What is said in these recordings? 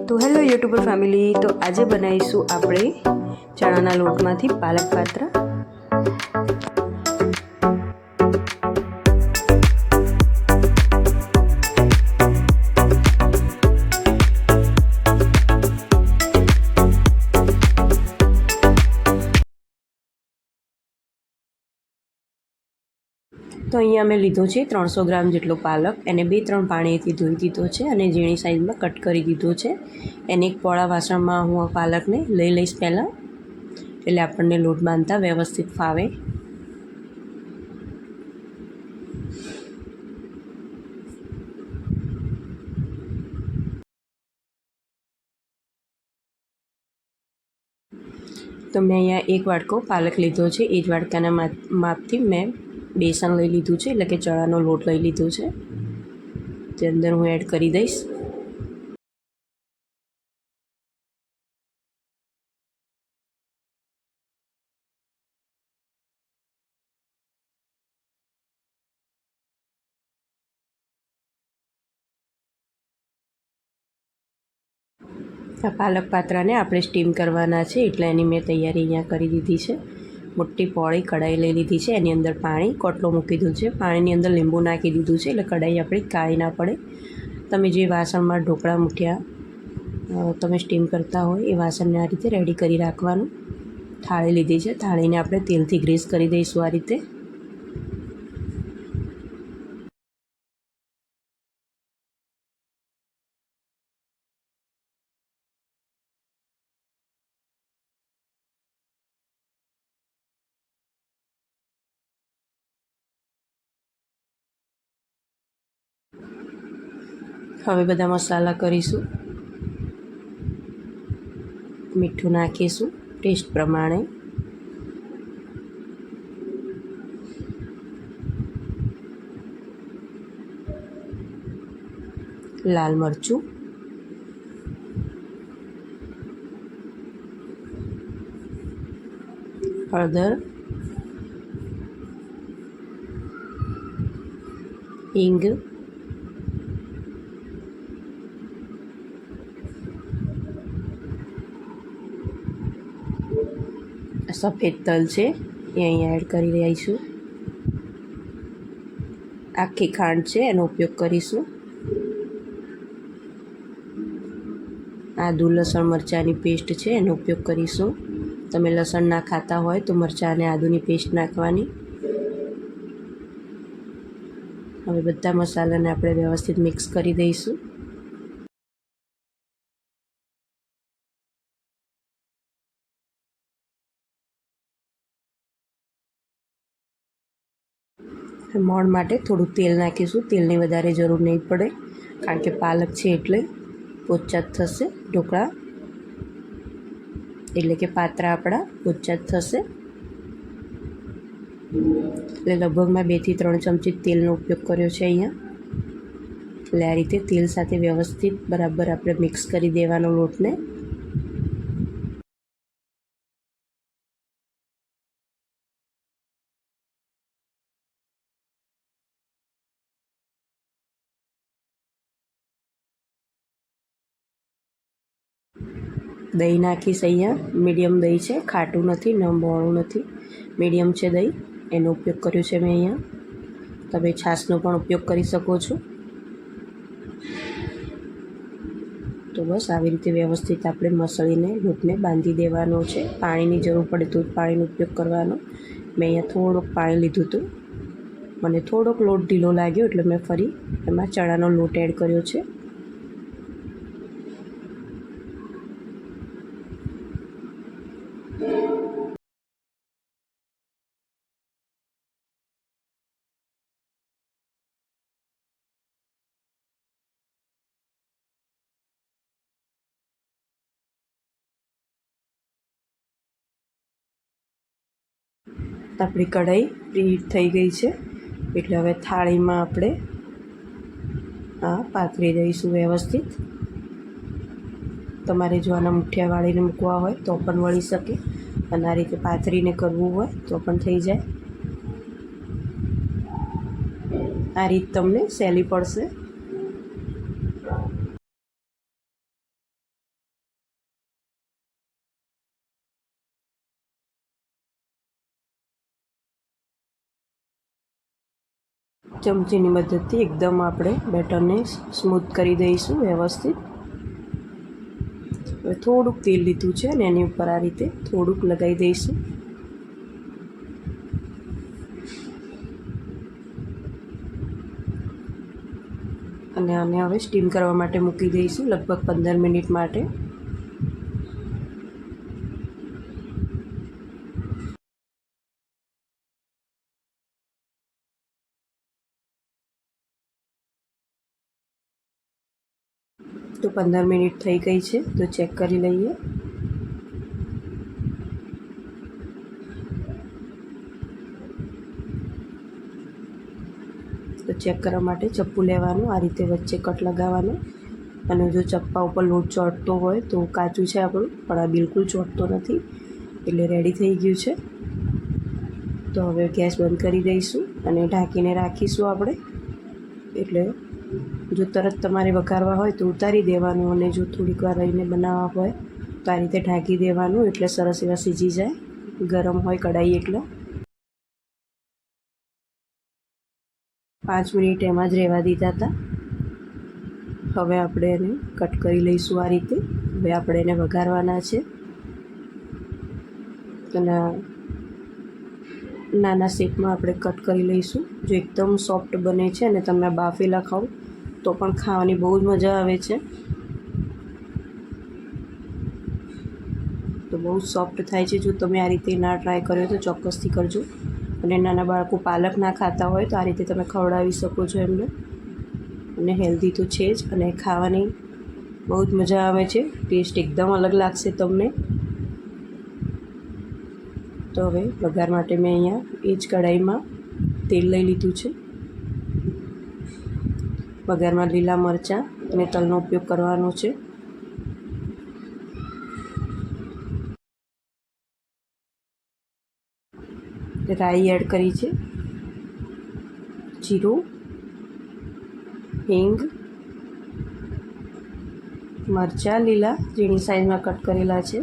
તો hello YouTuber family, તો આજે બનાવીશું આપણે ચણાના લોટમાંથી પાલક પાત્રા। તો અહીંયા મેં લીધો છે 300 ગ્રામ જેટલો પાલક। એને 2-3 પાણીથી ધોઈ દીધો છે અને ઝીણી સાઈઝમાં કટ કરી દીધો છે। એને એક પોળા વાસણમાં હું આ પાલકને લઈ લઈશ પહેલાં, એટલે આપણને લોટ બાંધતા વ્યવસ્થિત ફાવે। તો મેં અહીંયા 1 વાટકો પાલક લીધો છે। એ જ વાટકાના માપથી મેં બેસન લઈ લીધું છે, એટલે કે ચણાનો લોટ લઈ લીધો છે। તે અંદર હું એડ કરી દઈશ। આ પાલક પાત્રાને આપણે સ્ટીમ કરવાના છે, એટલે એની મેં તૈયારી અહીંયા કરી દીધી છે। મોટી પોળી કઢાઈ લઈ લીધી છે, એની અંદર પાણી કોટલો મૂકી દીધું છે। પાણીની અંદર લીંબુ નાખી દીધું છે, એટલે કઢાઈ આપણી કાળી ના પડે। તમે જે વાસણમાં ઢોકળા મૂઠિયા તમે સ્ટીમ કરતા હોય એ વાસણને આ રીતે રેડી કરી રાખવાનું। થાળી લીધી છે, થાળીને આપણે તેલથી ગ્રીસ કરી દઈશું આ રીતે। હવે બધા મસાલા કરીશું। મીઠું નાખીશું ટેસ્ટ પ્રમાણે। લાલ મરચું, હળદર, હિંગ, સફેદ તલ છે એ અહીંયા એડ કરી દઈશું। આખી ખાંડ છે એનો ઉપયોગ કરીશું। આદુ લસણ મરચાંની પેસ્ટ છે એનો ઉપયોગ કરીશું। તમે લસણ ના ખાતા હોય તો મરચાં અને આદુની પેસ્ટ નાખવાની। હવે બધા મસાલાને આપણે વ્યવસ્થિત મિક્સ કરી દઈશું। મોણ માટે થોડું તેલ નાખીશું। તેલની વધારે જરૂર નહીં પડે, કારણ કે પાલક છે એટલે પોચા થશે ઢોકળા, એટલે કે પાત્રા આપણા પોચા થશે। એટલે લગભગ મેં 2 થી 3 ચમચી તેલનો ઉપયોગ કર્યો છે અહીંયા। એટલે આ રીતે તેલ સાથે વ્યવસ્થિત બરાબર આપણે મિક્સ કરી દેવાનો લોટને। દહીં નાખીશ અહીંયા। મીડિયમ દહીં છે, ખાટું નથી ન મોળું નથી, મીડિયમ છે દહીં, એનો ઉપયોગ કર્યો છે મેં અહીંયા। તમે છાશનો પણ ઉપયોગ કરી શકો છો। તો બસ આવી રીતે વ્યવસ્થિત આપણે મસળીને લોટને બાંધી દેવાનો છે। પાણીની જરૂર પડે તો જ પાણીનો ઉપયોગ કરવાનો। મેં અહીંયા થોડુંક પાણી લીધું હતું, મને થોડોક લોટ ઢીલો લાગ્યો એટલે મેં ફરી એમાં ચણાનો લોટ એડ કર્યો છે। આપણી કઢાઈ પ્રીહીટ થઈ ગઈ છે, એટલે હવે થાળીમાં આપણે આ પાથરી દઈશું વ્યવસ્થિત। તમારે જો આના મુઠિયા વાળીને મૂકવા હોય તો પણ વળી શકે, અને આ રીતે પાથરીને કરવું હોય તો પણ થઈ જાય। આ રીત તમને સહેલી પડશે। ચમચીની મદદથી એકદમ આપણે બેટરને સ્મૂથ કરી દઈશું વ્યવસ્થિત. હવે થોડુંક તેલ લીધું છે અને એની ઉપર આ રીતે થોડુંક લગાવી દઈશું. અને આને હવે સ્ટીમ કરવા માટે મૂકી દઈશું લગભગ 15 મિનિટ માટે. તો 15 મિનિટ થઈ ગઈ છે, તો ચેક કરી લઈએ. તો ચેક કરવા માટે ચપ્પુ લેવાનું, આ રીતે વચ્ચે કટ લગાવવાનો. અને જો ચપ્પા ઉપર લોટ ચોંટતો હોય તો કાચું છે આપણું, પણ આ બિલકુલ ચોંટતો નથી, એટલે રેડી થઈ ગયું છે. તો હવે ગેસ બંધ કરી દઈશું અને ઢાંકીને રાખીશું આપણે. એટલે જો તરત તમારે વઘારવા હોય તો ઉતારી દેવાનું, અને જો થોડીક વાર રહીને બનાવવા હોય તો આ રીતે ઢાંકી દેવાનું, એટલે સરસ એવા સીજી જાય. ગરમ હોય કઢાઈ એટલે 5 મિનિટ એમાં જ રહેવા દીધા હતા. હવે આપણે એને કટ કરી લઈશું આ રીતે. હવે આપણે એને વઘારવાના છે. તો નાના શેપમાં આપણે કટ કરી લઈશું. જો એકદમ સોફ્ટ બને છે અને તમે બાફેલા ખાઓ તો પણ ખાવાની બહુ જ મજા આવે છે. તો બહુ જ સોફ્ટ થાય છે. જો તમે આ રીતે ના ટ્રાય કર્યો તો ચોક્કસથી કરજો. અને નાના બાળકો પાલક ના ખાતા હોય તો આ રીતે તમે ખવડાવી શકો છો એમને. અને હેલ્ધી તો છે જ, અને ખાવાની બહુ જ મજા આવે છે. ટેસ્ટ એકદમ અલગ લાગશે તમને. તો હવે વઘાર માટે મેં અહીંયા એ જ કઢાઈમાં તેલ લઈ લીધું છે. વઘારમાં લીલા મરચાં અને તલનો ઉપયોગ કરવાનો છે. રાઈ એડ કરી છે, જીરું, હિંગ, મરચાં લીલા ઝીણી સાઈઝમાં કટ કરેલા છે,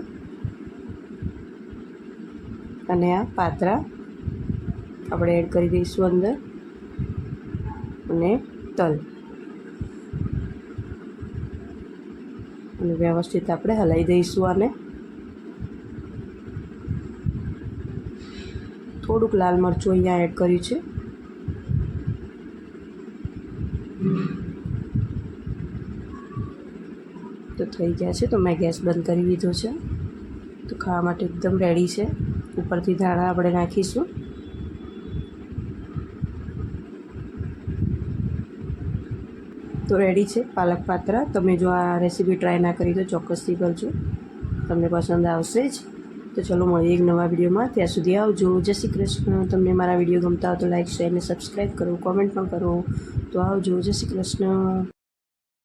અને આ પાતરા આપણે એડ કરી દઈશું અંદર, અને તલ, અને વ્યવસ્થિત આપણે હલાવી દઈશું આને. થોડુંક લાલ મરચું અહીંયા એડ કર્યું છે. તો થઈ ગયા છે. તો મેં ગેસ બંધ કરી દીધો છે. તો ખાવા માટે એકદમ રેડી છે. ઉપરથી ધાણા આપણે નાખીશું. તો રેડી છે પાલક પાત્રા. તમે જો આ રેસીપી ટ્રાય ના કરી તો ચોક્કસથી કરજો, તમને પસંદ આવશે જ. તો ચલો મળીએ એક નવા વિડીયોમાં. ત્યાં સુધી આવજો. જય શ્રી કૃષ્ણ. તમને મારા વિડીયો ગમતા હોય તો લાઈક, શેર અને સબસ્ક્રાઈબ કરો, કોમેન્ટ પણ કરો. તો આવજો. જય શ્રી કૃષ્ણ.